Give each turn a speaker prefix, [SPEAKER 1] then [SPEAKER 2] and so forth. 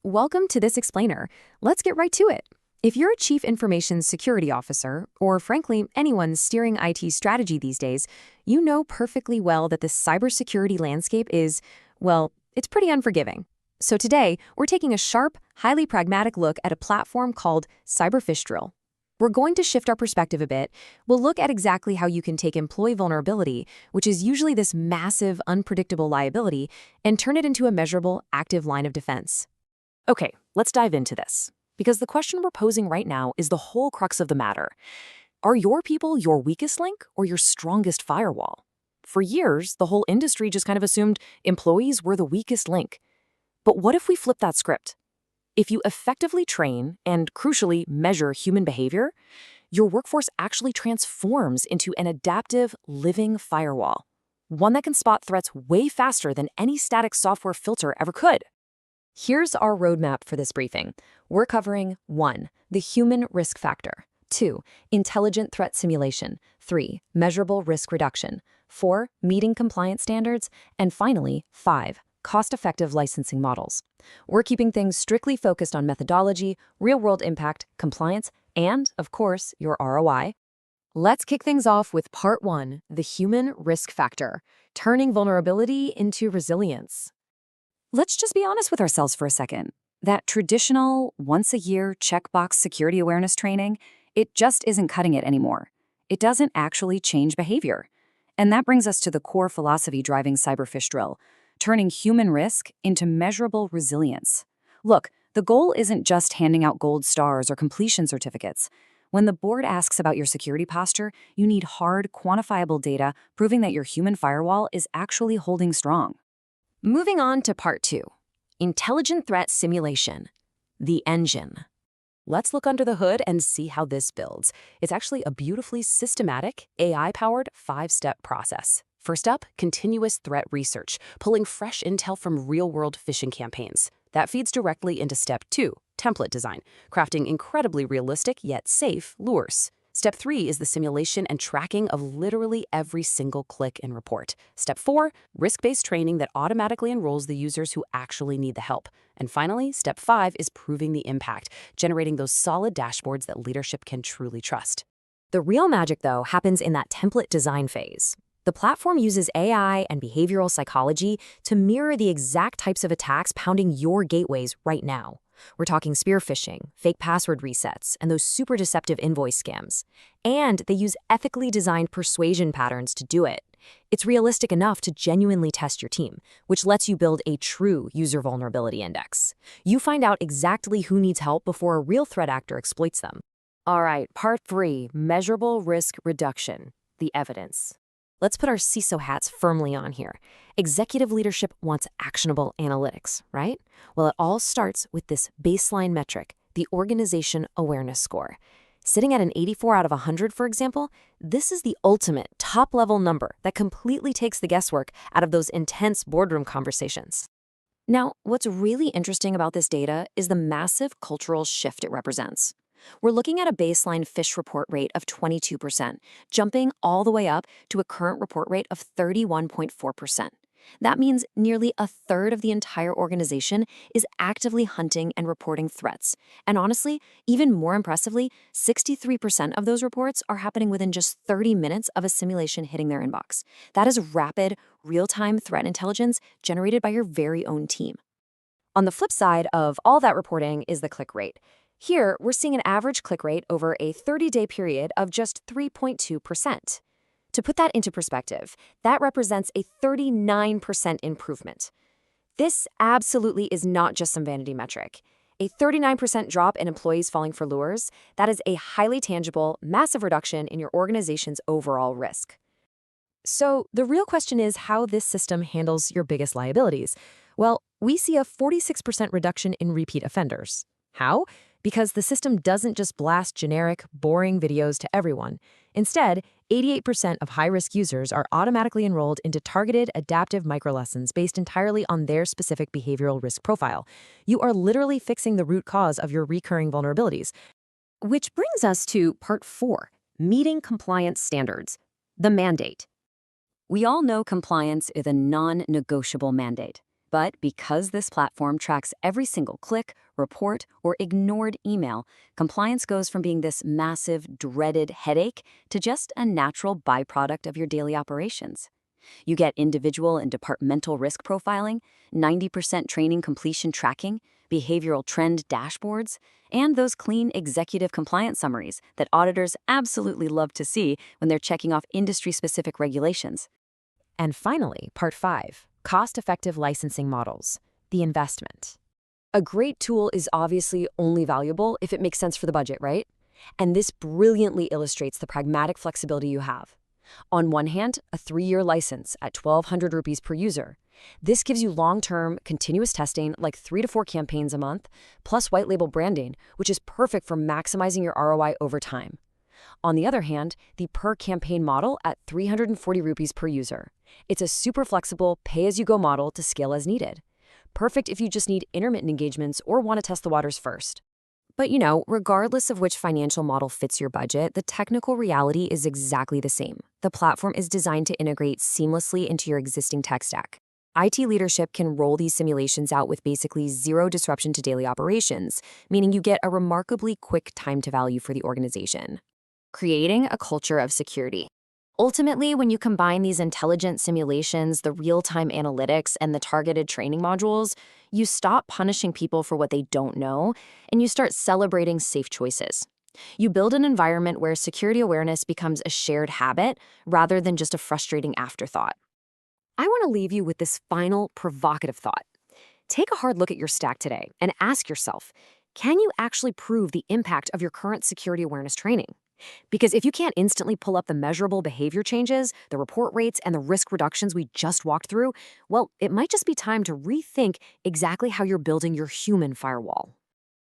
[SPEAKER 1] Welcome to this explainer. Let's get right to it. If you're a chief information security officer, or frankly, anyone steering IT strategy these days, you know perfectly well that the cybersecurity landscape is, well, it's pretty unforgiving. So today, we're taking a sharp, highly pragmatic look at a platform called CyberPhishDrill. We're going to shift our perspective a bit. We'll look at exactly how you can take employee vulnerability, which is usually this massive, unpredictable liability, and turn it into a measurable, active line of defense. Okay, let's dive into this. Because the question we're posing right now is the whole crux of the matter. Are your people your weakest link or your strongest firewall? For years, the whole industry just kind of assumed employees were the weakest link. But what if we flip that script? If you effectively train and, crucially, measure human behavior, your workforce actually transforms into an adaptive, living firewall, one that can spot threats way faster than any static software filter ever could. Here's our roadmap for this briefing. We're covering 1. The human risk factor. 2. Intelligent threat simulation. 3. Measurable risk reduction. 4. Meeting compliance standards. And finally, 5. Cost-effective licensing models. We're keeping things strictly focused on methodology, real-world impact, compliance, and, of course, your ROI. Let's kick things off with Part 1, the human risk factor, turning vulnerability into resilience. Let's just be honest with ourselves for a second. That traditional, once-a-year checkbox security awareness training, it just isn't cutting it anymore. It doesn't actually change behavior. And that brings us to the core philosophy driving CyberPhishDrill, turning human risk into measurable resilience. Look, the goal isn't just handing out gold stars or completion certificates. When the board asks about your security posture, you need hard, quantifiable data proving that your human firewall is actually holding strong. Moving on to Part 2, Intelligent Threat Simulation, the engine. Let's look under the hood and see how this builds. It's actually a beautifully systematic, AI-powered 5-step process. First up, continuous threat research, pulling fresh intel from real-world phishing campaigns. That feeds directly into Step 2, template design, crafting incredibly realistic yet safe lures. Step 3 is the simulation and tracking of literally every single click and report. Step 4, risk-based training that automatically enrolls the users who actually need the help. And finally, Step 5 is proving the impact, generating those solid dashboards that leadership can truly trust. The real magic, though, happens in that template design phase. The platform uses AI and behavioral psychology to mirror the exact types of attacks pounding your gateways right now. We're talking spear phishing, fake password resets, and those super deceptive invoice scams. And they use ethically designed persuasion patterns to do it. It's realistic enough to genuinely test your team, which lets you build a true user vulnerability index. You find out exactly who needs help before a real threat actor exploits them. All right, Part 3, Measurable Risk Reduction, the evidence. Let's put our CISO hats firmly on here. Executive leadership wants actionable analytics, right? Well, it all starts with this baseline metric, the Organization Awareness Score. Sitting at an 84 out of 100, for example, this is the ultimate top-level number that completely takes the guesswork out of those intense boardroom conversations. Now, what's really interesting about this data is the massive cultural shift it represents. We're looking at a baseline phish report rate of 22%, jumping all the way up to a current report rate of 31.4%. That means nearly a third of the entire organization is actively hunting and reporting threats. And honestly, even more impressively, 63% of those reports are happening within just 30 minutes of a simulation hitting their inbox. That is rapid, real-time threat intelligence generated by your very own team. On the flip side of all that reporting is the click rate. Here, we're seeing an average click rate over a 30-day period of just 3.2%. To put that into perspective, that represents a 39% improvement. This absolutely is not just some vanity metric. A 39% drop in employees falling for lures, that is a highly tangible, massive reduction in your organization's overall risk. So the real question is how this system handles your biggest liabilities. Well, we see a 46% reduction in repeat offenders. How? Because the system doesn't just blast generic, boring videos to everyone. Instead, 88% of high-risk users are automatically enrolled into targeted, adaptive microlessons based entirely on their specific behavioral risk profile. You are literally fixing the root cause of your recurring vulnerabilities. Which brings us to Part 4, Meeting Compliance Standards, the mandate. We all know compliance is a non-negotiable mandate.
[SPEAKER 2] But because this platform tracks every single click, report, or ignored email, compliance goes from being this massive, dreaded headache to just a natural byproduct of your daily operations. You get individual and departmental risk profiling, 90% training completion tracking, behavioral trend dashboards, and those clean executive compliance summaries that auditors absolutely love to see when they're checking off industry-specific regulations.
[SPEAKER 1] And finally, part 5, cost-effective licensing models, the investment. A great tool is obviously only valuable if it makes sense for the budget, right? And this brilliantly illustrates the pragmatic flexibility you have. On one hand, a 3-year license at 1,200 rupees per user. This gives you long-term, continuous testing, like 3 to 4 campaigns a month, plus white label branding, which is perfect for maximizing your ROI over time. On the other hand, the per-campaign model at 340 rupees per user. It's a super flexible, pay-as-you-go model to scale as needed. Perfect if you just need intermittent engagements or want to test the waters first. But regardless of which financial model fits your budget, the technical reality is exactly the same. The platform is designed to integrate seamlessly into your existing tech stack. IT leadership can roll these simulations out with basically zero disruption to daily operations, meaning you get a remarkably quick time to value for the organization. Creating a culture of security. Ultimately, when you combine these intelligent simulations, the real-time analytics, and the targeted training modules, you stop punishing people for what they don't know, and you start celebrating safe choices. You build an environment where security awareness becomes a shared habit rather than just a frustrating afterthought. I want to leave you with this final provocative thought. Take a hard look at your stack today and ask yourself, can you actually prove the impact of your current security awareness training? Because if you can't instantly pull up the measurable behavior changes, the report rates, and the risk reductions we just walked through, well, it might just be time to rethink exactly how you're building your human firewall.